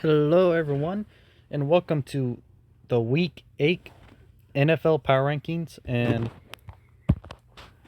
Hello, everyone, and welcome to the Week 8 NFL Power Rankings. And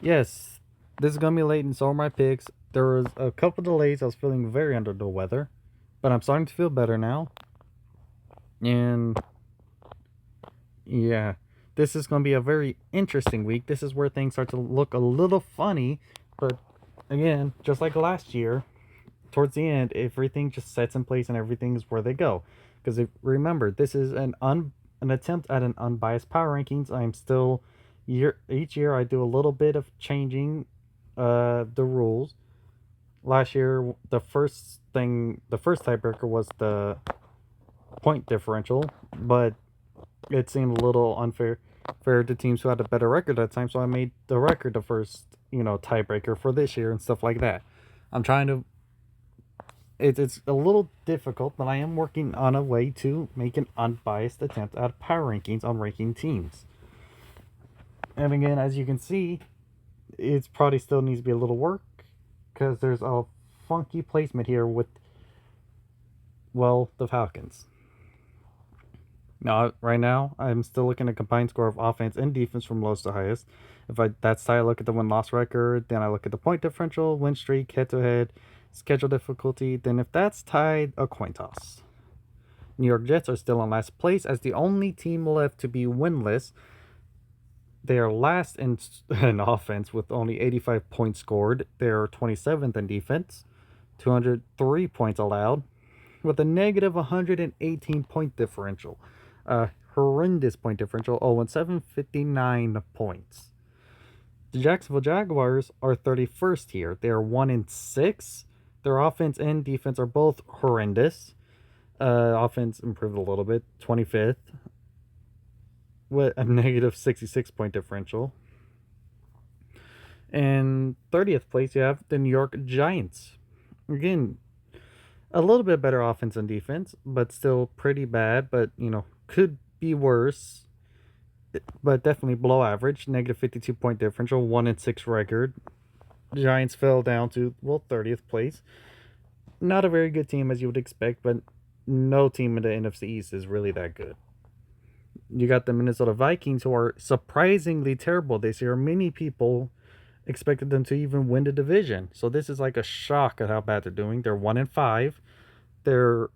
yes, this is going to be late in some of my picks. There was a couple delays. I was feeling very under the weather, but I'm starting to feel better now. And yeah, this is going to be a very interesting week. This is where things start to look a little funny, but again, just like last year, towards the end, everything just sets in place and everything is where they go. Because remember, this is an attempt at an unbiased power rankings. I'm still each year I do a little bit of changing the rules. Last year, the first tiebreaker was the point differential, but it seemed a little unfair fair to teams who had a better record at that time. So I made the record the first tiebreaker for this year and stuff like that. I'm trying to it's a little difficult, but I am working on a way to make an unbiased attempt at power rankings on ranking teams. And again, as you can see, it's probably still needs to be a little work because there's a funky placement here with, well, the Falcons. Now, right now, I'm still looking at combined score of offense and defense from lowest to highest. If that's tied, I look at the win-loss record. Then I look at the point differential, win streak, head-to-head, schedule difficulty. Then if that's tied, a coin toss. New York Jets are still in last place as the only team left to be winless. They are last in offense with only 85 points scored. They are 27th in defense, 203 points allowed, with a negative 118 point differential. Horrendous point differential, 0-759 points. The Jacksonville Jaguars are 31st here. They are 1-6. Their offense and defense are both horrendous. Offense improved a little bit, 25th, with a negative 66 point differential. And 30th place, you have the New York Giants. Again, a little bit better offense and defense, but still pretty bad, but, could be worse. But definitely below average, negative 52 point differential, 1-6 record. Giants fell down to, 30th place. Not a very good team as you would expect, but no team in the NFC East is really that good. You got the Minnesota Vikings, who are surprisingly terrible this year. Many people expected them to even win the division. So this is like a shock at how bad they're doing. They're 1-5. Their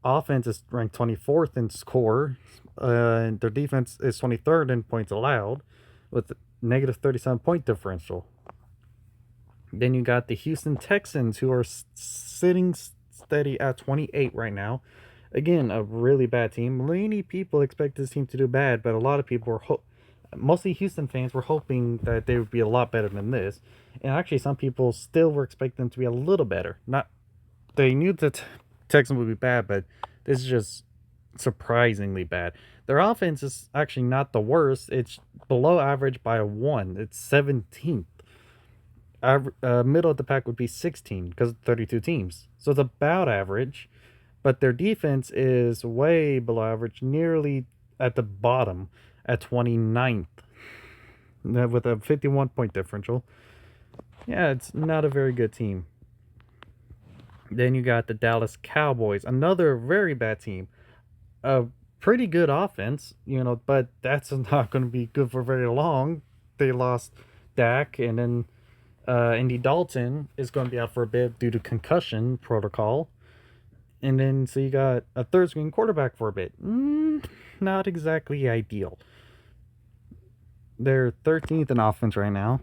offense is ranked 24th in score, and their defense is 23rd in points allowed, with negative 37 point differential. Then you got the Houston Texans, who are sitting steady at 28 right now. Again, a really bad team. Many people expect this team to do bad, but a lot of people were mostly Houston fans were hoping that they would be a lot better than this. And actually, some people still were expecting them to be a little better. Not They knew that Texans would be bad, but this is just surprisingly bad. Their offense is actually not the worst. It's below average by 1. It's 17th. Middle of the pack would be 16 because of 32 teams. So it's about average, but their defense is way below average, nearly at the bottom at 29th with a 51 point differential. Yeah, it's not a very good team. Then you got the Dallas Cowboys, another very bad team. A pretty good offense, but that's not going to be good for very long. They lost Dak, and then Andy Dalton is going to be out for a bit due to concussion protocol. And then, so you got a third string quarterback for a bit. Not exactly ideal. They're 13th in offense right now.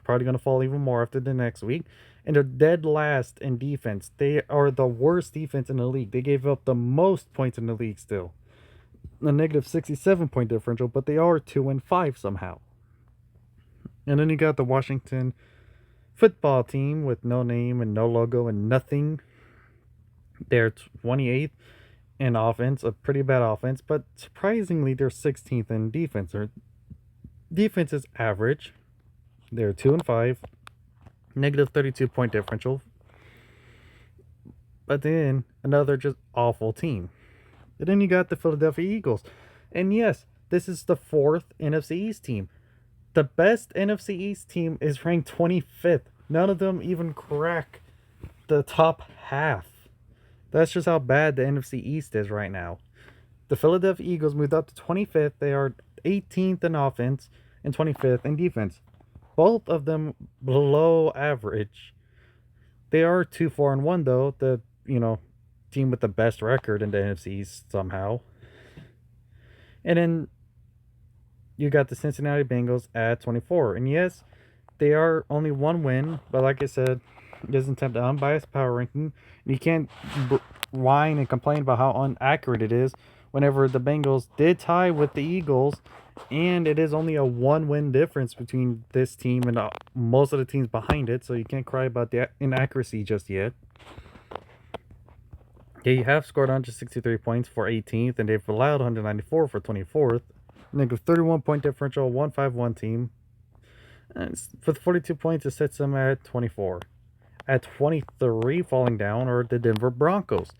Probably going to fall even more after the next week. And they're dead last in defense. They are the worst defense in the league. They gave up the most points in the league still. A negative 67 point differential, but they are 2-5 somehow. And then you got the Washington football team with no name and no logo and nothing. They're 28th in offense, a pretty bad offense, but surprisingly, they're 16th in defense. Their defense is average. They're 2-5, negative 32 point differential. But then another just awful team. And then you got the Philadelphia Eagles. And yes, this is the 4th NFC East team. The best NFC East team is ranked 25th. None of them even crack the top half. That's just how bad the NFC East is right now. The Philadelphia Eagles moved up to 25th. They are 18th in offense and 25th in defense. Both of them below average. They are 2-4-1 though. The team with the best record in the NFC East somehow. And then you got the Cincinnati Bengals at 24. And yes, they are only one win, but like I said, it doesn't attempt an unbiased power ranking. And you can't whine and complain about how inaccurate it is whenever the Bengals did tie with the Eagles, and it is only a one-win difference between this team and most of the teams behind it, so you can't cry about the inaccuracy just yet. They have scored 163 points for 18th, and they've allowed 194 for 24th. Negative 31-point differential, 1-5-1 team. And with 42 points, it sets them at 24. At 23, falling down, are the Denver Broncos.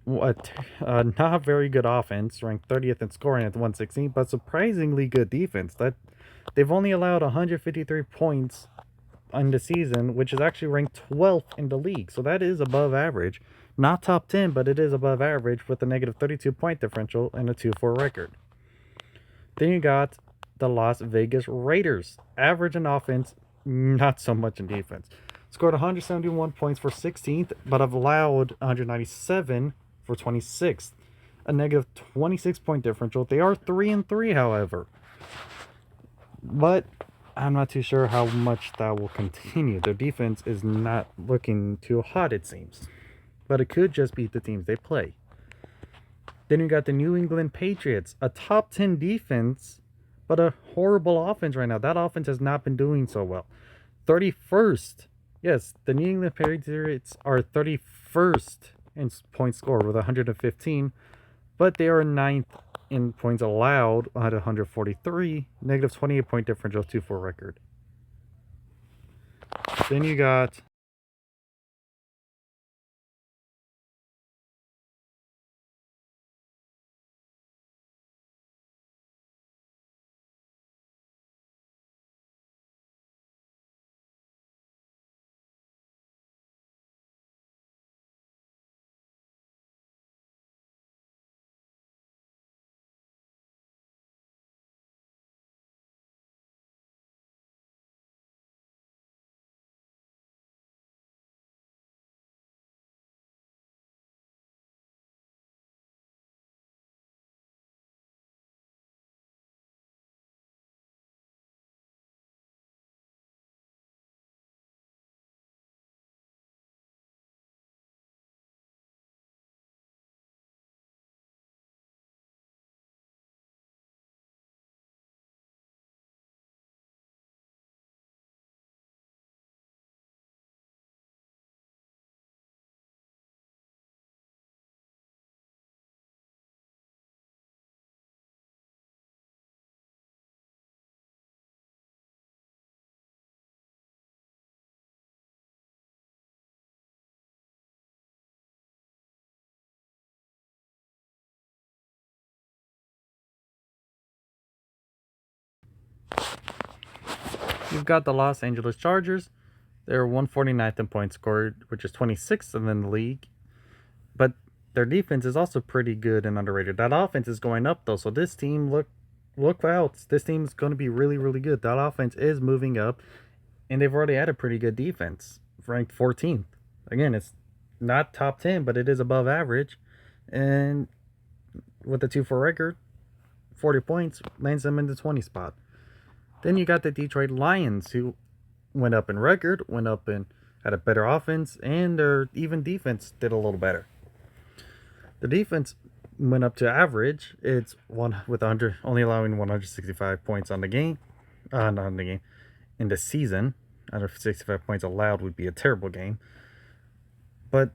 Not very good offense, ranked 30th in scoring at 116, but surprisingly good defense. That they've only allowed 153 points in the season, which is actually ranked 12th in the league. So that is above average. Not top 10, but it is above average with a negative 32-point differential and a 2-4 record. Then you got the Las Vegas Raiders. Average in offense, not so much in defense. Scored 171 points for 16th, but have allowed 197 for 26th. A negative 26-point differential. They are 3-3, however. But I'm not too sure how much that will continue. Their defense is not looking too hot, it seems. But it could just be the teams they play. Then you got the New England Patriots. A top 10 defense, but a horrible offense right now. That offense has not been doing so well. 31st. Yes, the New England Patriots are 31st in points scored with 115. But they are 9th in points allowed at 143. Negative 28-point differential, 2-4 record. Then you got you've got the Los Angeles Chargers. They're 149th in points scored, which is 26th in the league. But their defense is also pretty good and underrated. That offense is going up though, so this team look out. This team is going to be really, really good. That offense is moving up, and they've already had a pretty good defense, ranked 14th. Again, it's not top 10, but it is above average, and with the 2-4 record, 40 points lands them in the 20 spot. Then you got the Detroit Lions, who went up in record, went up and had a better offense, and their even defense did a little better. The defense went up to average. It's one with 100, only allowing 165 points on the game, not on the game, in the season. 165 points allowed would be a terrible game, but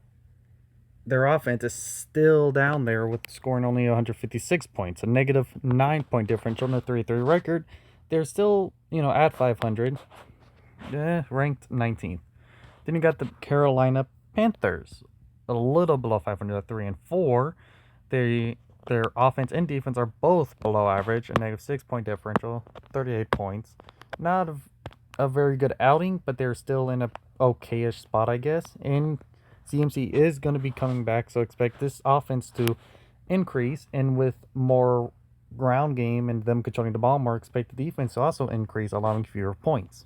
their offense is still down there with scoring only 156 points, a negative 9-point differential on a 3-3 record. They're still, at 500, ranked 19th. Then you got the Carolina Panthers, a little below 500 at 3-4. Their offense and defense are both below average, a negative 6-point differential, 38 points. Not a very good outing, but they're still in a okayish spot, I guess. And CMC is going to be coming back, so expect this offense to increase, and with more ground game and them controlling the ball more, expect the defense to also increase, allowing fewer points.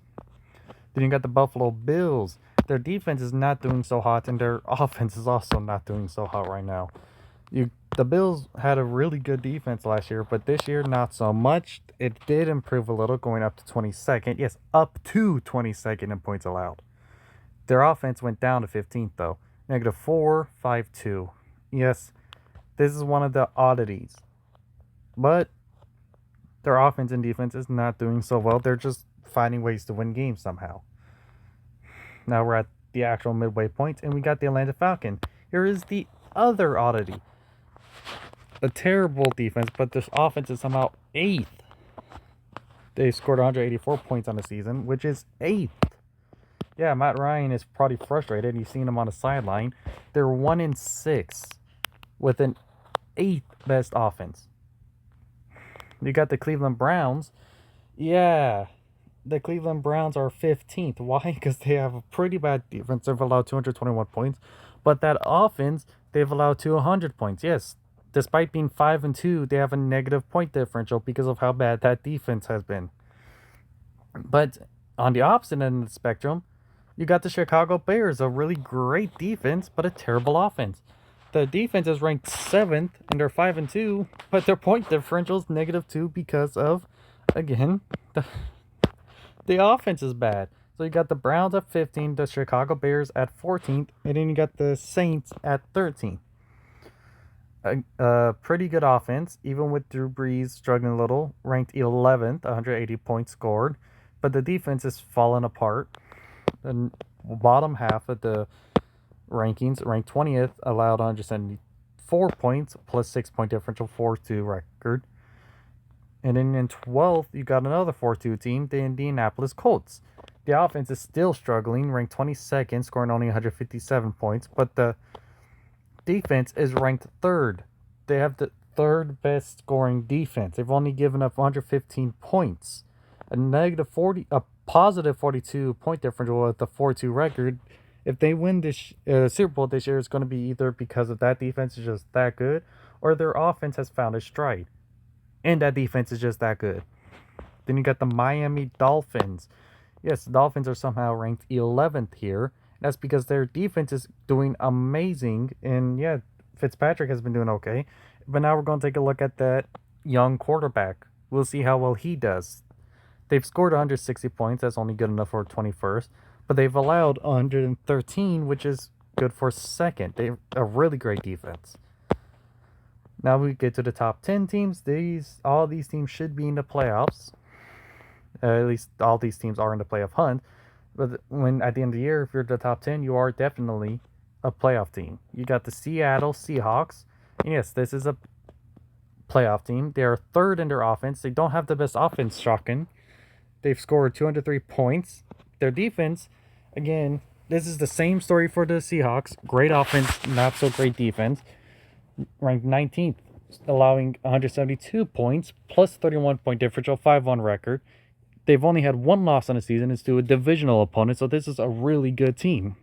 Then you got the Buffalo Bills. Their defense is not doing so hot, and their offense is also not doing so hot right now. The Bills had a really good defense last year, but this year not so much. It did improve a little, going up to 22nd. Yes, up to 22nd in points allowed. Their offense went down to 15th though. -4, 5-2. Yes, this is one of the oddities. But their offense and defense is not doing so well. They're just finding ways to win games somehow. Now we're at the actual midway point, and we got the Atlanta Falcons. Here is the other oddity. A terrible defense, but this offense is somehow 8th. They scored 184 points on the season, which is 8th. Yeah, Matt Ryan is probably frustrated. You've seen him on the sideline. They're 1-6 with an 8th best offense. You got the Cleveland Browns. Yeah, the Cleveland Browns are 15th. Why? Because they have a pretty bad defense. They've allowed 221 points. But that offense, they've allowed 200 points. Yes, despite being 5-2, they have a negative point differential because of how bad that defense has been. But on the opposite end of the spectrum, you got the Chicago Bears, a really great defense, but a terrible offense. The defense is ranked 7th, and they're 5-2, but their point differential is -2 because of, again, the offense is bad. So you got the Browns at 15, the Chicago Bears at 14th, and then you got the Saints at 13th. A pretty good offense, even with Drew Brees struggling a little, ranked 11th, 180 points scored, but the defense is falling apart. The bottom half of the rankings, ranked 20th, allowed 174 points, plus 6-point differential, 4-2 record. And then in 12th, you got another 4-2 team, the Indianapolis Colts. The offense is still struggling, ranked 22nd, scoring only 157 points, but the defense is ranked 3rd. They have the 3rd best scoring defense. They've only given up 115 points. A positive 42 point differential with the 4-2 record. If they win this Super Bowl this year, it's going to be either because of that defense is just that good, or their offense has found its stride, and that defense is just that good. Then you got the Miami Dolphins. Yes, the Dolphins are somehow ranked 11th here. That's because their defense is doing amazing, and yeah, Fitzpatrick has been doing okay. But now we're going to take a look at that young quarterback. We'll see how well he does. They've scored 160 points. That's only good enough for 21st. But they've allowed 113, which is good for 2nd. They're a really great defense. Now we get to the top 10 teams. All these teams should be in the playoffs. At least all these teams are in the playoff hunt. But when at the end of the year, if you're the top 10, you are definitely a playoff team. You got the Seattle Seahawks. And yes, this is a playoff team. They are 3rd in their offense. They don't have the best offense, shocking. They've scored 203 points. Their defense, again, this is the same story for the Seahawks. Great offense, not so great defense. Ranked 19th, allowing 172 points, plus 31 point differential, 5-1 record. They've only had one loss on the season. It's to a divisional opponent, so this is a really good team.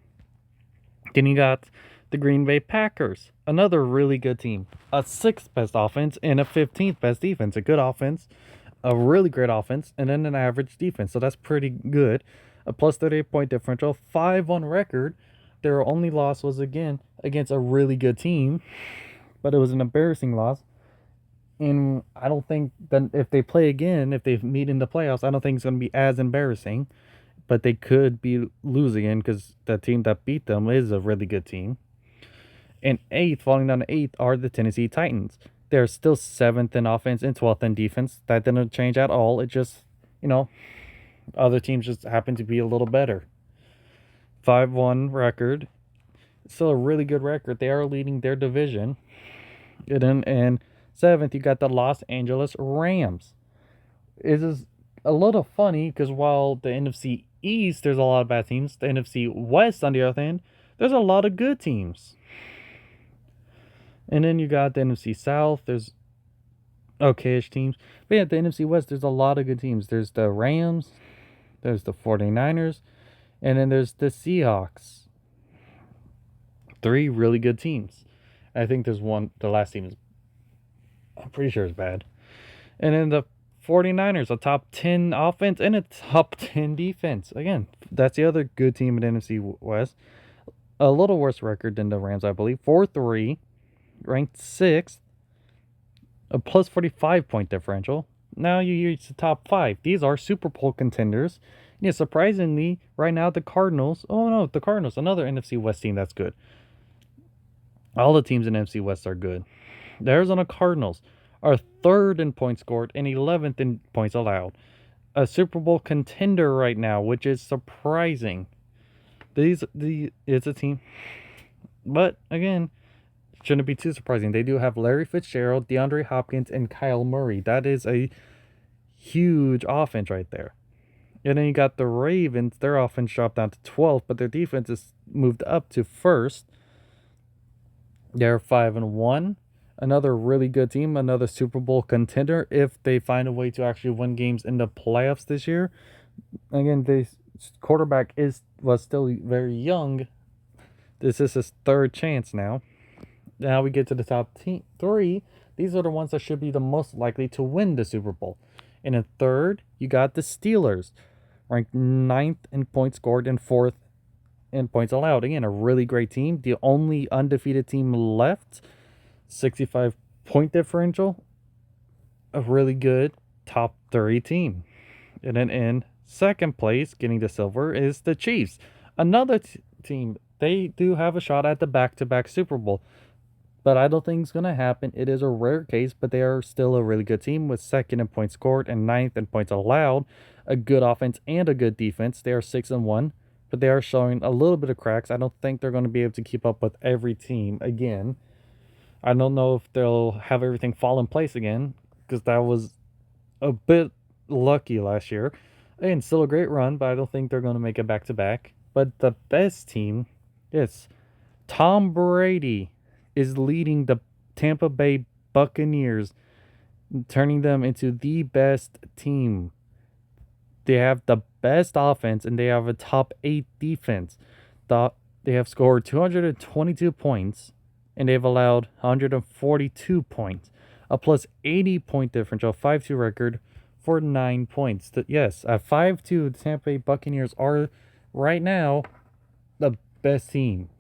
Then you got the Green Bay Packers, another really good team. A 6th best offense and a 15th best defense. A good offense, a really great offense, and then an average defense. So that's pretty good. A plus 38 point differential, 5-1 record. Their only loss was, again, against a really good team, but it was an embarrassing loss. And I don't think that if they play again, if they meet in the playoffs, I don't think it's going to be as embarrassing. But they could be losing again because the team that beat them is a really good team. And 8th, falling down to 8th, are the Tennessee Titans. They're still 7th in offense and 12th in defense. That didn't change at all. It just, other teams just happen to be a little better. 5-1 record. Still a really good record. They are leading their division. And 7th, you got the Los Angeles Rams. It is a little funny because while the NFC East, there's a lot of bad teams. The NFC West, on the other hand, there's a lot of good teams. And then you got the NFC South. There's okay-ish teams. But yeah, the NFC West, there's a lot of good teams. There's the Rams. There's the 49ers. And then there's the Seahawks. Three really good teams. I think there's one, the last team is, I'm pretty sure is bad. And then the 49ers, a top 10 offense and a top 10 defense. Again, that's the other good team in NFC West. A little worse record than the Rams, I believe. 4-3, ranked 6th, a plus 45 point differential. Now you reach the top 5. These are Super Bowl contenders. Yeah, surprisingly, right now the Cardinals. Oh no, the Cardinals, another NFC West team that's good. All the teams in NFC West are good. The Arizona Cardinals are 3rd in points scored and 11th in points allowed. A Super Bowl contender right now, which is surprising. It's a team, but again, shouldn't be too surprising. They do have Larry Fitzgerald, DeAndre Hopkins, and Kyle Murray. That is a huge offense right there. And then you got the Ravens. Their offense dropped down to 12th, but their defense is moved up to 1st. They're 5-1. Another really good team, another Super Bowl contender if they find a way to actually win games in the playoffs this year. Again, the quarterback was still very young. This is his 3rd chance now. Now we get to the top 3. These are the ones that should be the most likely to win the Super Bowl. And in 3rd, you got the Steelers, ranked 9th in points scored and 4th in points allowed. Again, a really great team. The only undefeated team left, 65 point differential. A really good top 3 team. And then in 2nd place, getting the silver, is the Chiefs. Another team. They do have a shot at the back-to-back Super Bowl. But I don't think it's going to happen. It is a rare case, but they are still a really good team with 2nd in points scored and 9th in points allowed. A good offense and a good defense. They are 6-1, but they are showing a little bit of cracks. I don't think they're going to be able to keep up with every team again. I don't know if they'll have everything fall in place again, because that was a bit lucky last year. And still a great run, but I don't think they're going to make it back-to-back. But the best team is Tom Brady is leading the Tampa Bay Buccaneers, turning them into the best team. They have the best offense and they have a top 8 defense. They have scored 222 points and they've allowed 142 points. A plus 80 point differential, 5-2 record for 9 points. Yes, at 5-2, the Tampa Bay Buccaneers are right now the best team